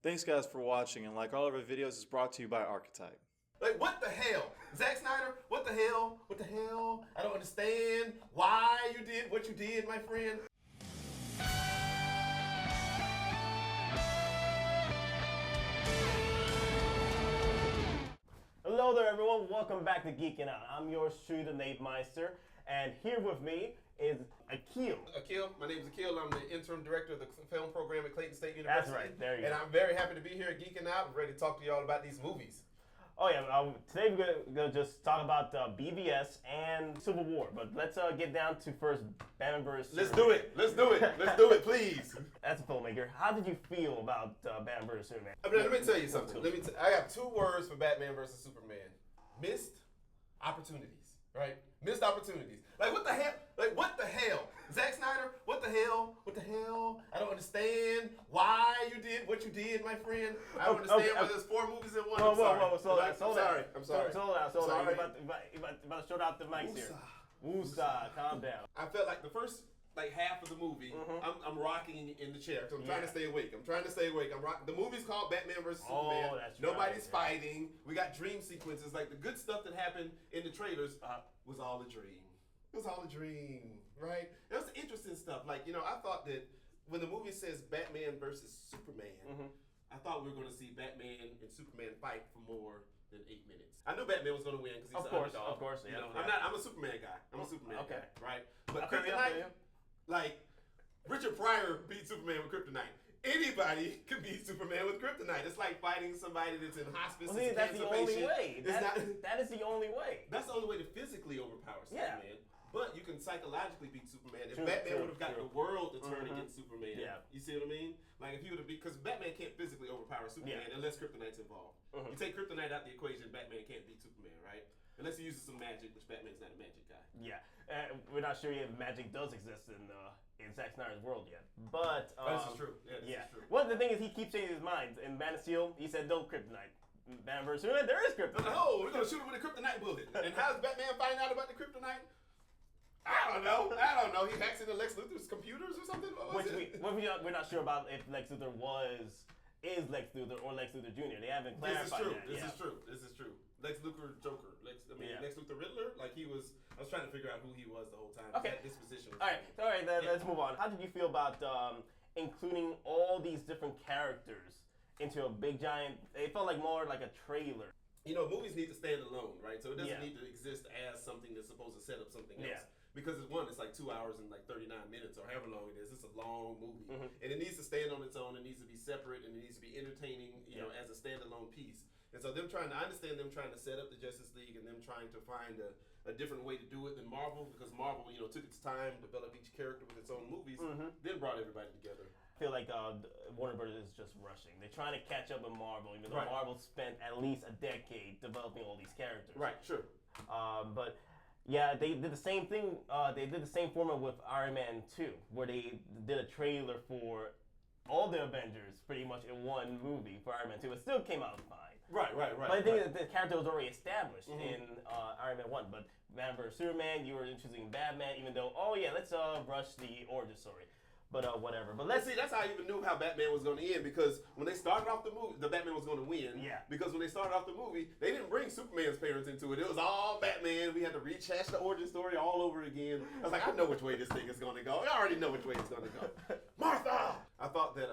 Thanks guys for watching, and like all of our videos, is brought to you by Archetype. Like, what the hell? Zack Snyder, what the hell? What the hell? I don't understand why you did what you did, my friend. Hello there, everyone. Welcome back to Geekin Out. I'm yours truly, the Nate Meister, and here with me is Akil. Akil, my name is Akil. I'm the interim director of the film program at Clayton State University. That's right. There you and go. I'm very happy to be here at Geekin Out. I'm ready to talk to y'all about these movies. Oh yeah, today we're gonna just talk about BVS and Civil War, but let's get down to first Batman vs. Let's do it. Let's do it. Let's do it, please. As a filmmaker, how did you feel about Batman vs. Superman? I mean, let me tell you something. I got two words for Batman versus Superman: missed opportunities. Right? Missed opportunities. Like, what the hell? Like, what the hell? Zack Snyder, what the hell? What the hell? I don't understand why you did what you did, my friend. I don't understand why there's 4 movies in one. Whoa, slow down. I'm sorry. Slow down. Sorry. You're about to shut out the mics here. Woosah, calm down. I felt like the first half of the movie, I'm rocking in the chair because I'm trying to stay awake. I'm rocking. The movie's called Batman vs. Superman. That's Nobody's right. fighting. We got dream sequences. Like, the good stuff that happened in the trailers was all a dream. It was all a dream, right? It was interesting stuff. Like, I thought that when the movie says Batman versus Superman, I thought we were going to see Batman and Superman fight for more than 8 minutes. I knew Batman was going to win because he's an underdog. Of course, yeah. I'm a Superman guy. I'm a Superman guy, right? But Okay, Kryptonite, like, Richard Pryor beat Superman with Kryptonite. Anybody can beat Superman with Kryptonite. It's like fighting somebody that's in hospice. Well, see, that's the only way. That is the only way. That's the only way to physically overpower Superman. Yeah. But you can psychologically beat Superman. If Batman would have got the world to turn against Superman, you see what I mean? Like, if he would have, because Batman can't physically overpower Superman unless Kryptonite's involved. You take Kryptonite out the equation, Batman can't beat Superman, right? Unless he uses some magic, which Batman's not a magic guy. Yeah, we're not sure if magic does exist in Zack Snyder's world yet. But this is true. Yeah, this is true. Well, the thing is, he keeps changing his mind. In Man of Steel, he said no kryptonite. Batman vs. Superman, there is kryptonite. Oh, we're gonna shoot him with a kryptonite bullet. And how does Batman find out about the kryptonite? I don't know. He hacks into Lex Luthor's computers or something. We're not sure about if Lex Luthor is Lex Luthor or Lex Luthor Jr. They haven't clarified that. This is true. Lex Luthor Joker. Lex Luthor Riddler. Like, I was trying to figure out who he was the whole time. Okay. That disposition was All right. Let's move on. How did you feel about including all these different characters into a big giant? It felt like more like a trailer. Movies need to stand alone, right? So it doesn't Yeah. need to exist as something that's supposed to set up something else. Yeah. Because it's like 2 hours and like 39 minutes or however long it is. It's a long movie. And it needs to stand on its own. It needs to be separate and it needs to be entertaining, as a standalone piece. And so I understand them trying to set up the Justice League and them trying to find a different way to do it than Marvel, because Marvel, took its time, developed each character with its own movies, then brought everybody together. I feel like Warner Brothers is just rushing. They're trying to catch up with Marvel, even though Marvel spent at least a decade developing all these characters. Right, sure. But yeah, they did the same thing. They did the same format with Iron Man 2, where they did a trailer for all the Avengers pretty much in one movie for Iron Man 2. It still came out fine. Right. But the thing is that the character was already established in Iron Man 1. But Batman vs. Superman, you were introducing Batman, even though, let's rush the origin story. But whatever. But let's see. That's how I even knew how Batman was going to end, because when they started off the movie, the Batman was going to win. Yeah. Because when they started off the movie, they didn't bring Superman's parents into it. It was all Batman. We had to rehash the origin story all over again. I was like, I know which way this thing is going to go. I already know which way it's going to go. Martha. I thought that.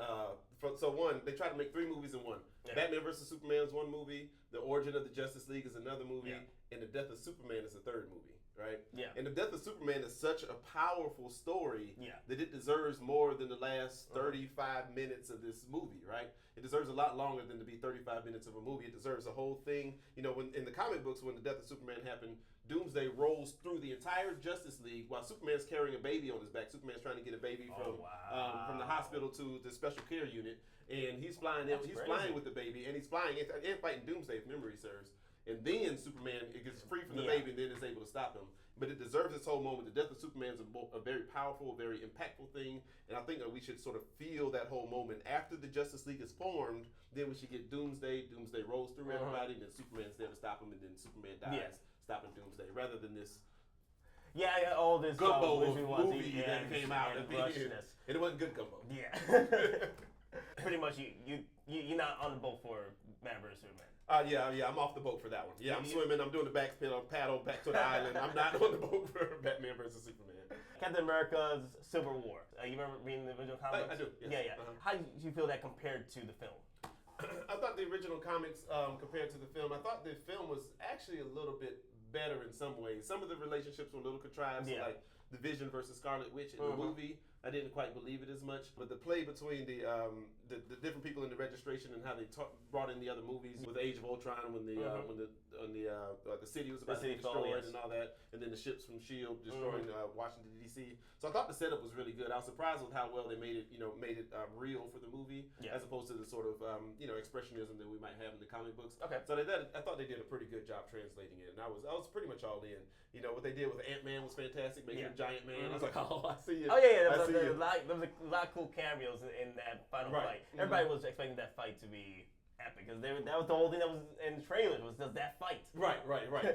They tried to make 3 movies in one. Yeah. Batman vs. Superman is one movie. The Origin of the Justice League is another movie. Yeah. And The Death of Superman is a third movie. Right? Yeah. And The Death of Superman is such a powerful story that it deserves more than the last 35 minutes of this movie, right? It deserves a lot longer than to be 35 minutes of a movie. It deserves a whole thing. When in the comic books, when The Death of Superman happened, Doomsday rolls through the entire Justice League while Superman's carrying a baby on his back. Superman's trying to get a baby from the hospital to the special care unit, and he's flying in. He's flying with the baby, and he's flying and fighting Doomsday, if memory serves. And then Superman gets free from the baby and then is able to stop him. But it deserves its whole moment. The Death of Superman is a very powerful, very impactful thing. And I think that we should sort of feel that whole moment. After the Justice League is formed, then we should get Doomsday. Doomsday rolls through everybody, and then Superman's there to stop him, and then Superman dies, stopping Doomsday. Rather than this all this gumbo movie that came out. And it wasn't good gumbo. Yeah. Pretty much, you're not on the boat for Man vs. Superman. Yeah, I'm off the boat for that one. Yeah, I'm swimming. I'm doing the backspin on paddle back to the island. I'm not on the boat for Batman versus Superman. Captain America's Civil War. You remember reading the original comics? I do. Yes. Yeah. How did you feel that compared to the film? I thought the original comics compared to the film, I thought the film was actually a little bit better in some ways. Some of the relationships were a little contrived, so like the Vision versus Scarlet Witch in the movie. I didn't quite believe it as much, but the play between the different people in the registration and how they brought in the other movies with the Age of Ultron when the city was about to be destroyed and all that, and then the ships from S.H.I.E.L.D. destroying Washington D.C. So I thought the setup was really good. I was surprised with how well they made it real for the movie, as opposed to the sort of expressionism that we might have in the comic books. Okay. So I thought they did a pretty good job translating it, and I was pretty much all in. You know what they did with Ant-Man was fantastic, making him Giant Man. I was like, oh, I see it. Oh yeah. There was a lot of cool cameos in that final fight. Everybody was expecting that fight to be epic because that was the whole thing that was in the trailer was just that fight. Right.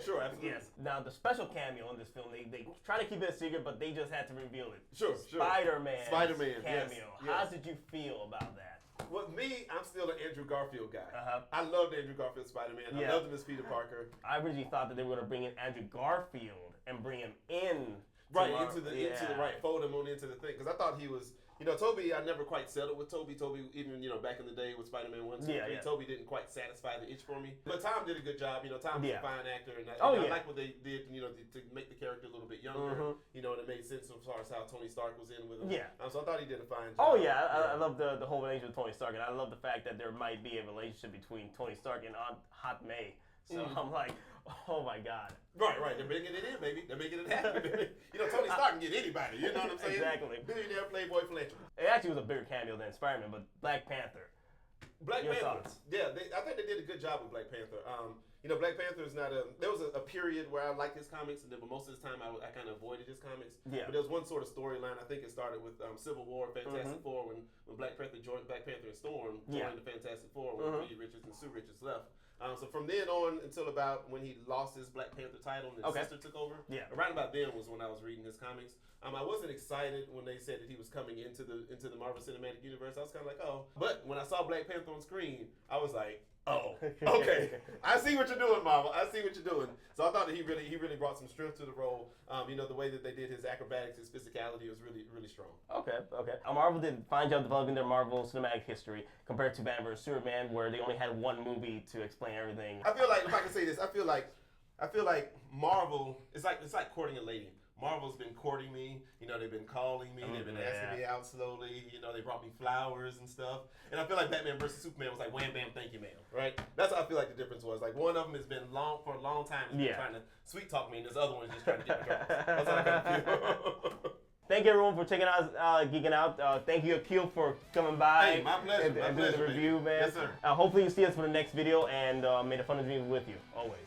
Sure, absolutely. Yes. Now the special cameo in this film, they try to keep it a secret, but they just had to reveal it. Sure. Spider-Man cameo. Yes. How did you feel about that? Well, me, I'm still an Andrew Garfield guy. I loved Andrew Garfield Spider-Man. I loved him as Peter Parker. I originally thought that they were going to bring in Andrew Garfield and bring him in. Into the fold him on into the thing because I thought he was. Toby, I never quite settled with Toby. Toby, even, back in the day with Spider-Man 1, 2, 3, Toby didn't quite satisfy the itch for me. But Tom did a good job. Tom was a fine actor. And I like what they did, to make the character a little bit younger. And it made sense as far as how Tony Stark was in with him. Yeah. So I thought he did a fine job. Oh, yeah. I love the whole relationship with Tony Stark. And I love the fact that there might be a relationship between Tony Stark and Aunt May. So I'm like, oh, my God. Right. They're bringing it in, baby. They're making it happen. Tony Stark can get anybody. You know what I'm saying? Exactly. Billionaire, playboy, philanthropist. It actually was a bigger cameo than Spider-Man, but Black Panther. Your thoughts? Yeah, I think they did a good job with Black Panther. Black Panther is not there was a period where I liked his comics, but most of the time I kind of avoided his comics. Yeah. But there was one sort of storyline. I think it started with Civil War, Fantastic Four, when Black Panther and Storm joined the Fantastic Four when Reed Richards and Sue Richards left. So from then on until about when he lost his Black Panther title and his sister took over. Yeah. Around about then was when I was reading his comics. I wasn't excited when they said that he was coming into the Marvel Cinematic Universe. I was kind of like, oh. But when I saw Black Panther on screen, I was like, oh, okay. I see what you're doing, Marvel. I see what you're doing. So I thought that he really brought some strength to the role. The way that they did his acrobatics, his physicality was really, really strong. Okay. Marvel did a fine job developing their Marvel Cinematic history compared to Batman vs. Superman, where they only had one movie to explain everything. I feel like, if I can say this, I feel like Marvel, it's like courting a lady. Marvel's been courting me. They've been calling me. They've been asking me out slowly. They brought me flowers and stuff. And I feel like Batman vs. Superman was like, wham, bam, thank you, ma'am. Right? That's how I feel like the difference was. Like, one of them has been for a long time trying to sweet talk me, and this other one is just trying to get me girls. That's how I kind of feel. Thank you, everyone, for checking out Geeking Out. Thank you, Akil, for coming by. Hey, my pleasure. And doing the review, man. Yes, sir. Hopefully you see us for the next video, and may the fun of dreams with you, always.